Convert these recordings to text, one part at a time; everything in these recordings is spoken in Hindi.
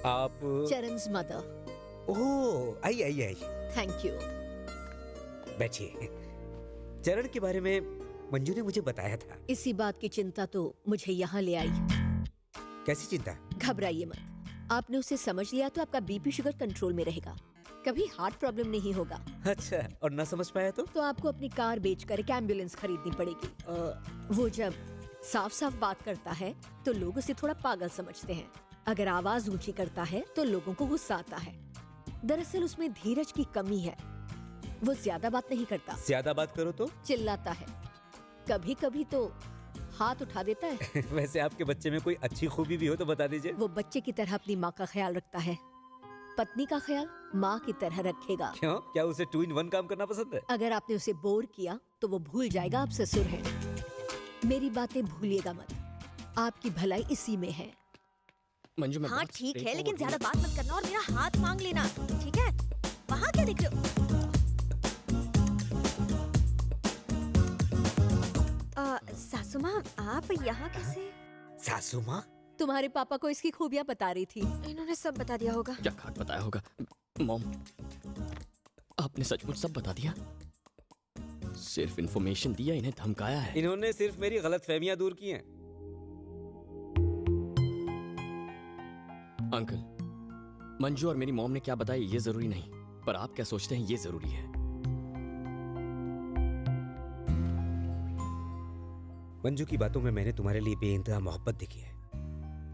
आप? Charan's mother. Oh, I I I. Thank you. बैठिए। चरण के बारे में मंजू ने मुझे बताया था। इसी बात की चिंता तो मुझे यहाँ ले आई। कैसी चिंता? घबराइए मत, आपने उसे समझ लिया तो आपका बीपी शुगर कंट्रोल में रहेगा, कभी हार्ट प्रॉब्लम नहीं होगा। अच्छा, और ना समझ पाया तो आपको अपनी कार बेचकर एक एम्बुलेंस खरीदनी पड़ेगी। वो जब साफ साफ बात करता है तो लोग उसे थोड़ा पागल समझते हैं, अगर आवाज ऊंची करता है तो लोगों को गुस्सा आता है। दरअसल उसमें धीरज की कमी है, वो ज्यादा बात नहीं करता। ज्यादा बात करो तो चिल्लाता है, कभी कभी तो हाथ उठा देता है। वैसे आपके बच्चे में कोई अच्छी खूबी भी हो तो बता दीजिए। वो बच्चे की तरह अपनी माँ का ख्याल रखता है, पत्नी का ख्याल माँ की तरह रखेगा। क्यों? क्या उसे 2 in 1 काम करना पसंद है? अगर आपने उसे बोर किया तो वो भूल जाएगा आप ससुर हैं। मेरी बातें भूलिएगा मत, आपकी भलाई इसी में है। मंजू, मैं हाँ ठीक है, लेकिन ज्यादा बात मत करना और मेरा हाथ मांग लेना, ठीक है? वहाँ क्या देख रहे हो? सासू माँ, आप यहाँ कैसे? सासू माँ? तुम्हारे पापा को इसकी खूबियाँ बता रही थी। इन्होंने सब बता दिया होगा। क्या खाक बताया होगा? मॉम, आपने सचमुच सब बता दिया? सिर्फ इन्फॉर्मेशन दिया, इन्हें धमकाया है? इन्होंने सिर्फ मेरी गलतफहमियां दूर की हैं। अंकल, मंजू और मेरी मॉम ने क्या बताया ये जरूरी नहीं, पर आप क्या सोचते हैं ये जरूरी है। मंजू की बातों में मैंने तुम्हारे लिए बेइंतहा मोहब्बत देखी है,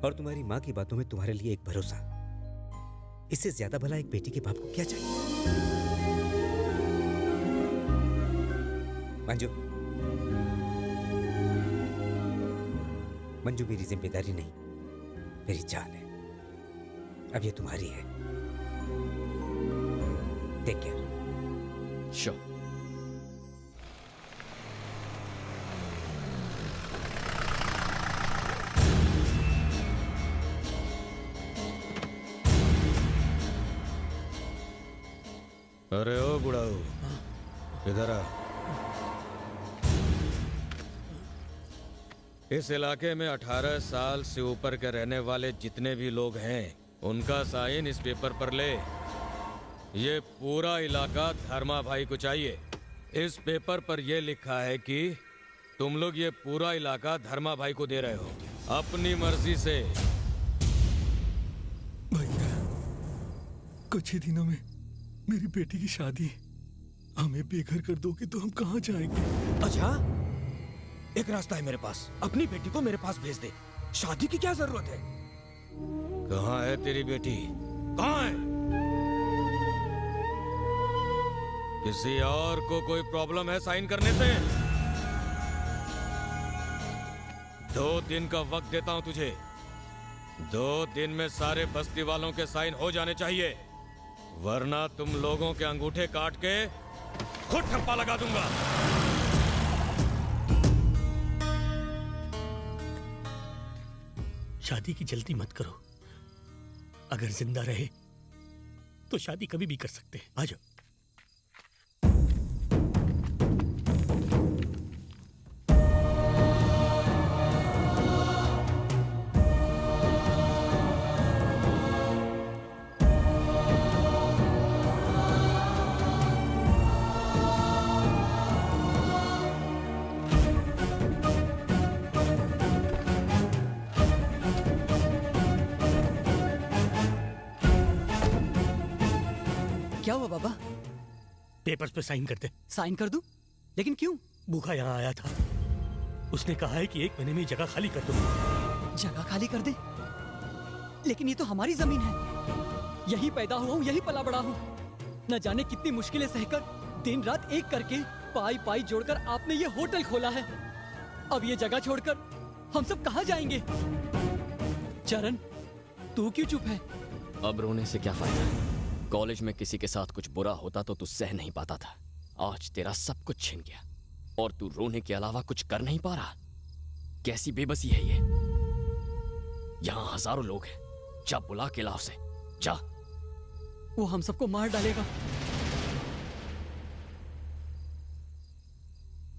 और तुम्हारी माँ की बातों में तुम्हारे लिए एक भरोसा। इससे ज्यादा भला एक बेटी के बाप को क्या चाहिए? मंजू, मंजू मेरी जिम्मेदारी नहीं, मेरी जान है। अब ये तुम्हारी है। Take care. श्योर। अरे ओ बुढ़ाऊ, इधर आ। इस इलाके में 18 साल से ऊपर के रहने वाले जितने भी लोग हैं, उनका साइन इस पेपर पर ले। ये पूरा इलाका धर्मा भाई को चाहिए। इस पेपर पर यह लिखा है कि तुम लोग ये पूरा इलाका धर्मा भाई को दे रहे हो, अपनी मर्जी से। भैया, कुछ ही दिनों में मेरी बेटी की शादी, हमें बेघर कर दोगे तो हम कहाँ जाएंगे? अच्छा, एक रास्ता है मेरे पास, अपनी बेटी को मेरे पास भेज दे। शादी की क्या जरूरत है? कहाँ है तेरी बेटी? कहाँ है? किसी और को कोई प्रॉब्लम है साइन करने से? 2 दिन का वक्त देता हूं तुझे। 2 दिन में सारे बस्ती वालों के साइन हो जाने चाहिए, वरना तुम लोगों के अंगूठे काट के खुद ठप्पा लगा दूंगा। शादी की जल्दी मत करो, अगर जिंदा रहे तो शादी कभी भी कर सकते हैं। आ जाओ। क्या हुआ बाबा? पेपर्स पे साइन कर दे। साइन कर दूं? लेकिन क्यों? भूखा यहाँ आया था, उसने कहा है कि 1 महीने में जगह खाली कर दो। जगह खाली कर दे? लेकिन ये तो हमारी जमीन है, यही पैदा हुआ हूँ, यही पला बड़ा हूँ। न जाने कितनी मुश्किलें सहकर दिन रात एक करके पाई पाई जोड़कर आपने ये होटल खोला है। अब ये जगह छोड़कर हम सब कहाँ जाएंगे? चरण, तू क्यों चुप है? अब रोने से क्या फायदा? कॉलेज में किसी के साथ कुछ बुरा होता तो तू सह नहीं पाता था। आज तेरा सब कुछ छिन गया और तू रोने के अलावा कुछ कर नहीं पा रहा। कैसी बेबसी है ये? यहाँ हजारों लोग हैं, जा बुला के लाओ से, जा। वो हम सबको मार डालेगा।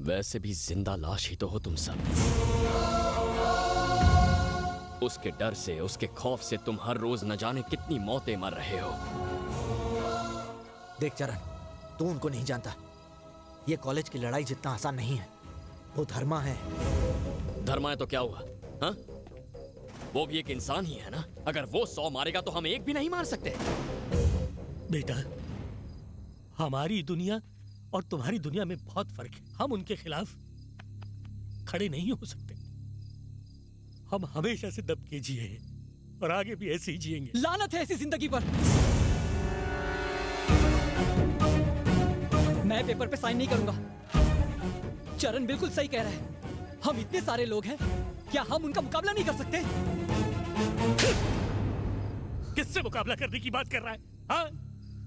वैसे भी जिंदा लाश ही तो हो तुम सब। उसके डर से, उसके खौफ से तुम हर रोज न जाने कितनी मौतें मर रहे हो। देख चरण, तू उनको नहीं जानता। ये कॉलेज की लड़ाई जितना आसान नहीं है। वो धर्मा है। धर्मा है तो क्या हुआ? हाँ? वो भी एक इंसान ही है ना। अगर वो 100 मारेगा तो हम एक भी नहीं मार सकते। बेटा, हमारी दुनिया और तुम्हारी दुनिया में बहुत फर्क है। हम उनके खिलाफ खड़े नहीं हो सकते। हम हमेशा से दब के जिए हैं और आगे भी ऐसे ही जिएंगे। लानत है ऐसी जिंदगी पर। मैं पेपर पे साइन नहीं करूंगा। चरण बिल्कुल सही कह रहा है। हम इतने सारे लोग हैं, क्या हम उनका मुकाबला नहीं कर सकते? किससे मुकाबला करने की बात कर रहा है? हाँ?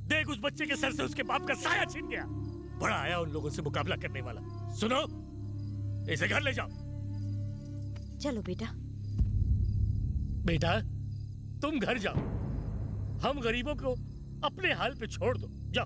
देख, उस बच्चे के सर से उसके बाप का साया छीन गया। बड़ा आया उन लोगों से मुकाबला करने वाला। सुनो, इसे घर ले जाओ। चलो बेटा। बेटा, तुम घर जाओ। हम गरीबों को अपने हाल पे छोड़ दो। जाओ।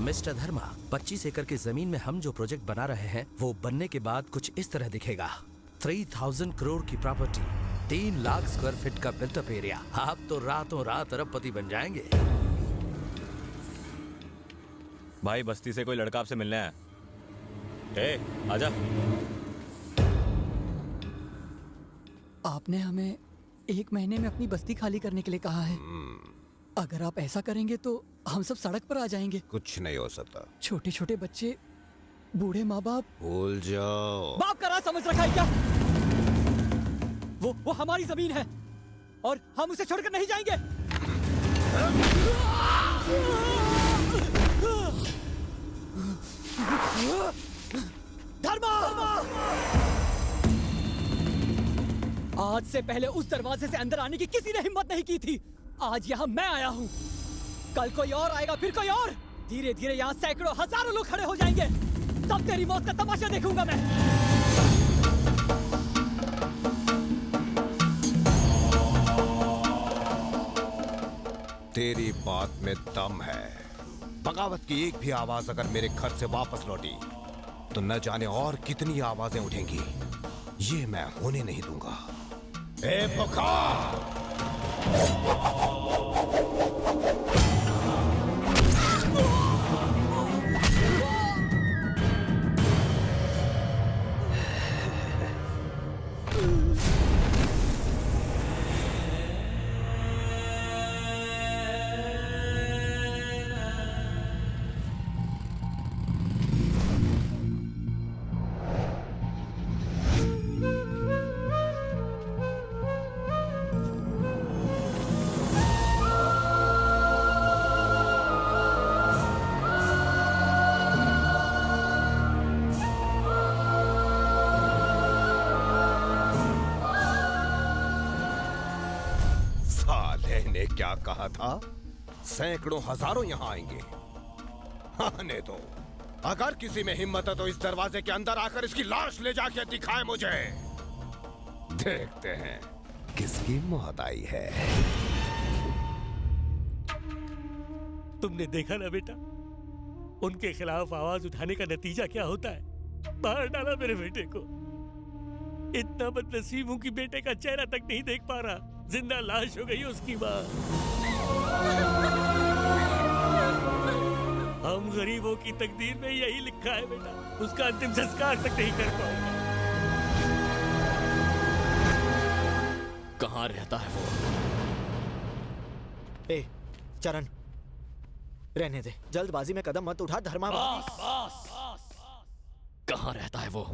मिस्टर धर्मा, 25 एकड़ की जमीन में हम जो प्रोजेक्ट बना रहे हैं वो बनने के बाद कुछ इस तरह दिखेगा। 3000 करोड़ की प्रॉपर्टी, 3 लाख स्क्वायर फीट का बिल्टअप एरिया। आप तो रातों रात अरबपति बन जाएंगे। भाई, बस्ती से कोई लड़का आपसे मिलने आया। आजा। आपने हमें 1 महीने में अपनी बस्ती खाली करने के लिए कहा है। अगर आप ऐसा करेंगे तो हम सब सड़क पर आ जाएंगे। कुछ नहीं हो सकता। छोटे छोटे बच्चे, बूढ़े माँ बाप। भूल जाओ। बाप का राज समझ रखा है क्या? वो हमारी जमीन है और हम उसे छोड़कर नहीं जाएंगे। धर्मा! आज से पहले उस दरवाजे से अंदर आने की किसी ने हिम्मत नहीं की थी। आज यहाँ मैं आया हूँ। कल कोई और आएगा, फिर कोई और। धीरे धीरे यहाँ सैकड़ों हजारों लोग खड़े हो जाएंगे। तब तेरी मौत का तमाशा देखूंगा मैं। तेरी बात में दम है। बगावत की एक भी आवाज अगर मेरे घर से वापस लौटी तो न जाने और कितनी आवाजें उठेंगी। ये मैं होने नहीं दूंगा। ए पुकार! ने क्या कहा था? सैकड़ों हजारों यहां आएंगे। आने दो। अगर किसी में हिम्मत है तो इस दरवाजे के अंदर आकर इसकी लाश ले जाके दिखाए मुझे। देखते हैं किसकी मौत आई है। तुमने देखा ना बेटा, उनके खिलाफ आवाज उठाने का नतीजा क्या होता है। मार डाला मेरे बेटे को। इतना बदनसीब हूं कि बेटे का चेहरा तक नहीं देख पा रहा। जिंदा लाश हो गई उसकी माँ। हम गरीबों की तकदीर में यही लिखा है बेटा। उसका अंतिम संस्कार तक नहीं कर पाऊंगा। कहाँ रहता है वो? ए चरण, रहने दे। जल्दबाजी में कदम मत उठा। धर्मा कहाँ रहता है वो?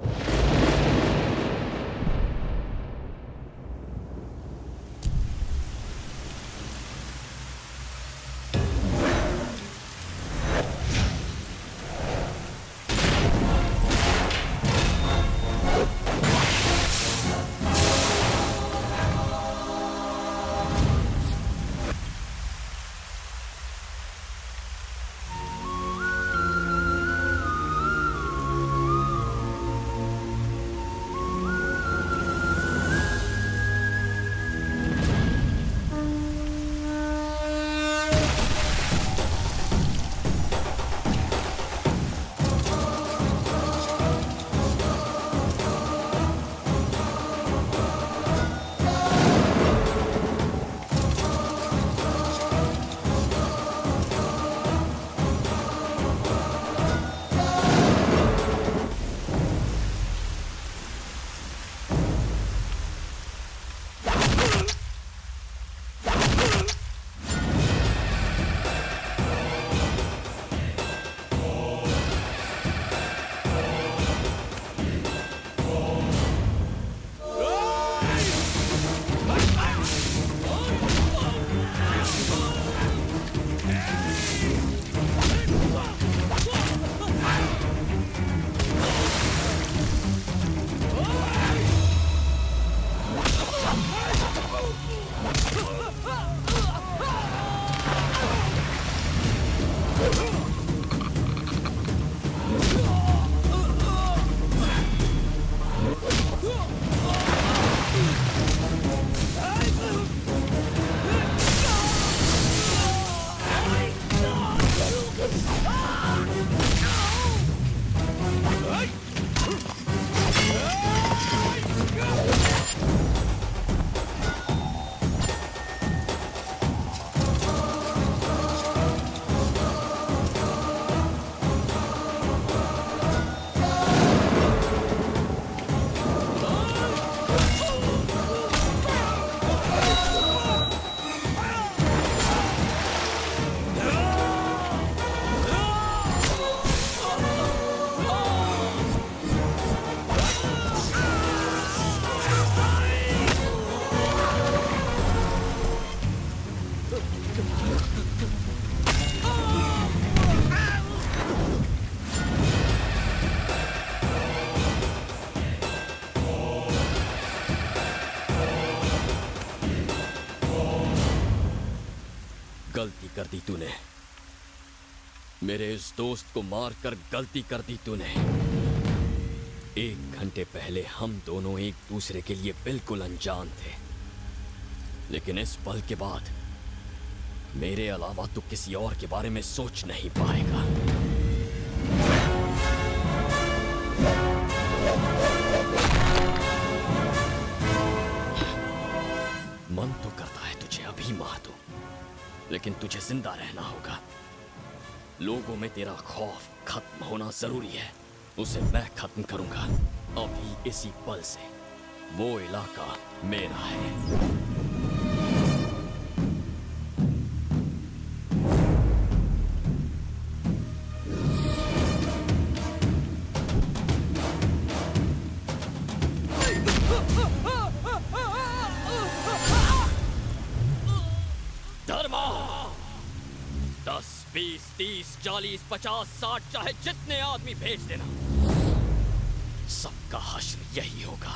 गलती कर दी तूने। मेरे इस दोस्त को मारकर गलती कर दी तूने। 1 घंटे पहले हम दोनों एक दूसरे के लिए बिल्कुल अनजान थे, लेकिन इस पल के बाद मेरे अलावा तू किसी और के बारे में सोच नहीं पाएगा। मन तो करता है तुझे अभी मार दूं, लेकिन तुझे जिंदा रहना होगा। लोगों में तेरा खौफ खत्म होना जरूरी है। उसे मैं खत्म करूंगा अभी इसी पल से। वो इलाका मेरा है। धर्मा 10, 20, 30, 40, 50, 60 चाहे जितने आदमी भेज देना, सबका हश्र यही होगा।